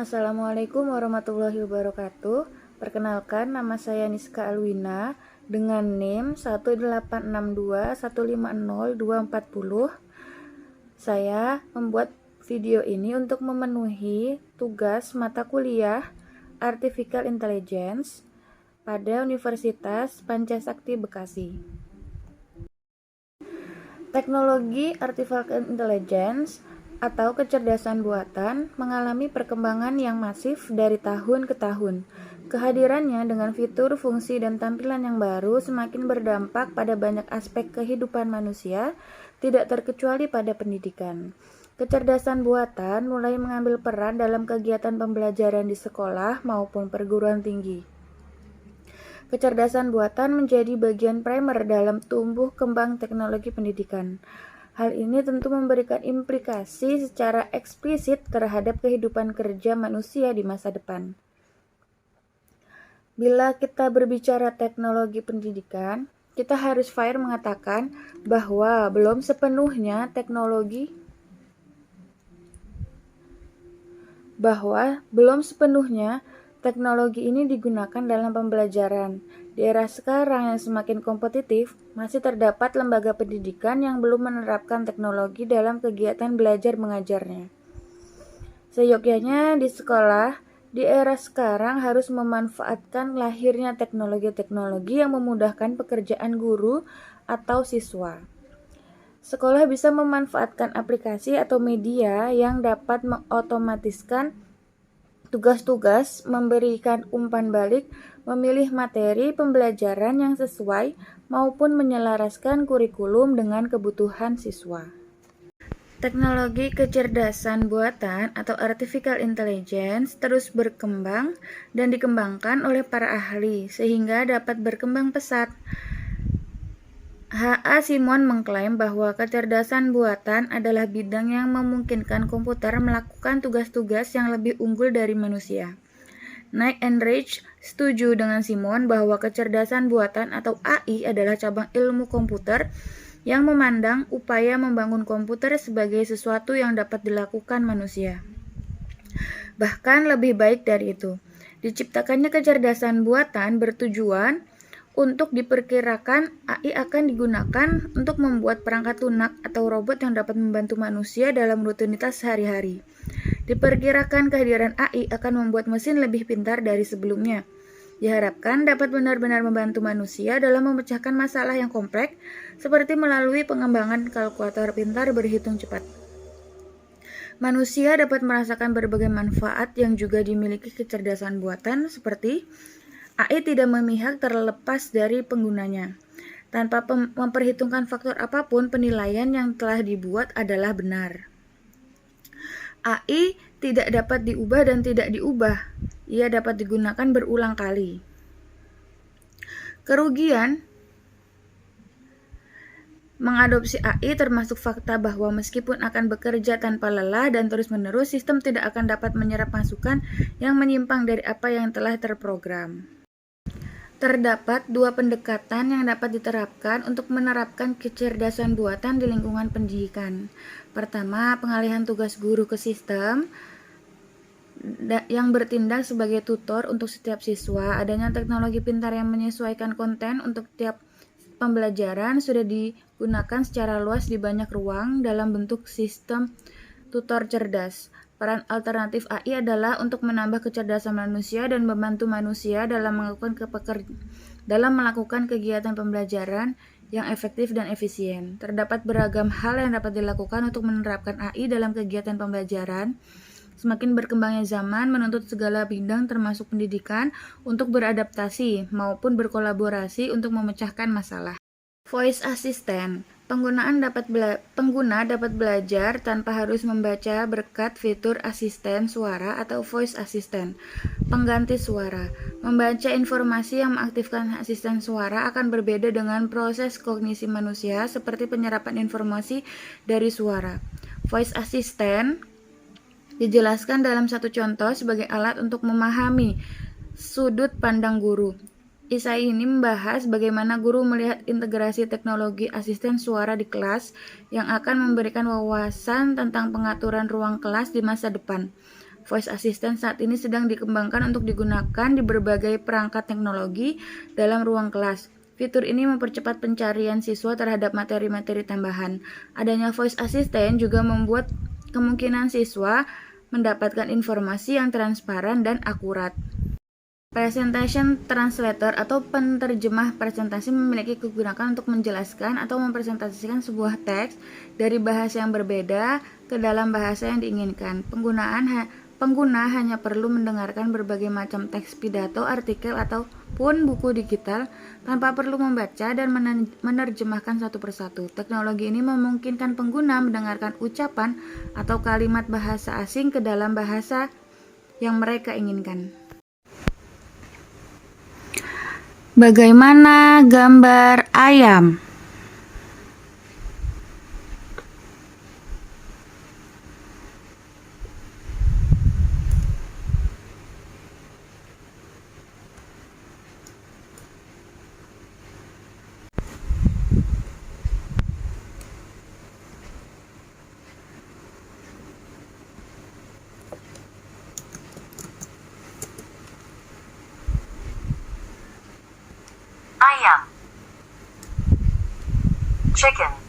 Assalamualaikum warahmatullahi wabarakatuh. Perkenalkan, nama saya Niska Alwina dengan NIM 186215024. Saya membuat video ini untuk memenuhi tugas mata kuliah Artificial Intelligence pada Universitas Pancasakti Bekasi. Teknologi Artificial Intelligence atau kecerdasan buatan mengalami perkembangan yang masif dari tahun ke tahun. Kehadirannya dengan fitur, fungsi, dan tampilan yang baru semakin berdampak pada banyak aspek kehidupan manusia, tidak terkecuali pada pendidikan. Kecerdasan buatan mulai mengambil peran dalam kegiatan pembelajaran di sekolah maupun perguruan tinggi. Kecerdasan buatan menjadi bagian primer dalam tumbuh kembang teknologi pendidikan. Hal ini tentu memberikan implikasi secara eksplisit terhadap kehidupan kerja manusia di masa depan. Bila kita berbicara teknologi pendidikan, kita harus fair mengatakan bahwa belum sepenuhnya teknologi ini digunakan dalam pembelajaran. Di era sekarang yang semakin kompetitif, masih terdapat lembaga pendidikan yang belum menerapkan teknologi dalam kegiatan belajar mengajarnya. Seyogyanya di sekolah, di era sekarang harus memanfaatkan lahirnya teknologi-teknologi yang memudahkan pekerjaan guru atau siswa. Sekolah bisa memanfaatkan aplikasi atau media yang dapat mengotomatiskan tugas-tugas, memberikan umpan balik, memilih materi pembelajaran yang sesuai, maupun menyelaraskan kurikulum dengan kebutuhan siswa. Teknologi kecerdasan buatan atau artificial intelligence terus berkembang dan dikembangkan oleh para ahli sehingga dapat berkembang pesat. H.A. Simon mengklaim bahwa kecerdasan buatan adalah bidang yang memungkinkan komputer melakukan tugas-tugas yang lebih unggul dari manusia. Knight and Reich setuju dengan Simon bahwa kecerdasan buatan atau AI adalah cabang ilmu komputer yang memandang upaya membangun komputer sebagai sesuatu yang dapat dilakukan manusia. Bahkan lebih baik dari itu, diciptakannya kecerdasan buatan bertujuan untuk diperkirakan AI akan digunakan untuk membuat perangkat lunak atau robot yang dapat membantu manusia dalam rutinitas sehari-hari. Diperkirakan kehadiran AI akan membuat mesin lebih pintar dari sebelumnya. Diharapkan dapat benar-benar membantu manusia dalam memecahkan masalah yang kompleks, seperti melalui pengembangan kalkulator pintar berhitung cepat. Manusia dapat merasakan berbagai manfaat yang juga dimiliki kecerdasan buatan, seperti AI tidak memihak terlepas dari penggunanya. Tanpa memperhitungkan faktor apapun, penilaian yang telah dibuat adalah benar. AI tidak dapat diubah dan tidak diubah. Ia dapat digunakan berulang kali. Kerugian mengadopsi AI termasuk fakta bahwa meskipun akan bekerja tanpa lelah dan terus-menerus, sistem tidak akan dapat menyerap masukan yang menyimpang dari apa yang telah terprogram. Terdapat dua pendekatan yang dapat diterapkan untuk menerapkan kecerdasan buatan di lingkungan pendidikan. Pertama, pengalihan tugas guru ke sistem yang bertindak sebagai tutor untuk setiap siswa. Adanya teknologi pintar yang menyesuaikan konten untuk tiap pembelajaran sudah digunakan secara luas di banyak ruang dalam bentuk sistem tutor cerdas. Peran alternatif AI adalah untuk menambah kecerdasan manusia dan membantu manusia dalam melakukan kegiatan pembelajaran yang efektif dan efisien. Terdapat beragam hal yang dapat dilakukan untuk menerapkan AI dalam kegiatan pembelajaran. Semakin berkembangnya zaman menuntut segala bidang termasuk pendidikan untuk beradaptasi maupun berkolaborasi untuk memecahkan masalah. Voice Assistant. Pengguna dapat belajar tanpa harus membaca berkat fitur asisten suara atau voice assistant, pengganti suara. Membaca informasi yang mengaktifkan asisten suara akan berbeda dengan proses kognisi manusia seperti penyerapan informasi dari suara. Voice assistant dijelaskan dalam satu contoh sebagai alat untuk memahami sudut pandang guru. Esai ini membahas bagaimana guru melihat integrasi teknologi asisten suara di kelas yang akan memberikan wawasan tentang pengaturan ruang kelas di masa depan. Voice assistant saat ini sedang dikembangkan untuk digunakan di berbagai perangkat teknologi dalam ruang kelas. Fitur ini mempercepat pencarian siswa terhadap materi-materi tambahan. Adanya voice assistant juga membuat kemungkinan siswa mendapatkan informasi yang transparan dan akurat. Presentation translator atau penerjemah presentasi memiliki kegunaan untuk menjelaskan atau mempresentasikan sebuah teks dari bahasa yang berbeda ke dalam bahasa yang diinginkan. Pengguna hanya perlu mendengarkan berbagai macam teks pidato, artikel, ataupun buku digital tanpa perlu membaca dan menerjemahkan satu persatu. Teknologi ini memungkinkan pengguna mendengarkan ucapan atau kalimat bahasa asing ke dalam bahasa yang mereka inginkan. Bagaimana gambar ayam? Ayam. Chicken.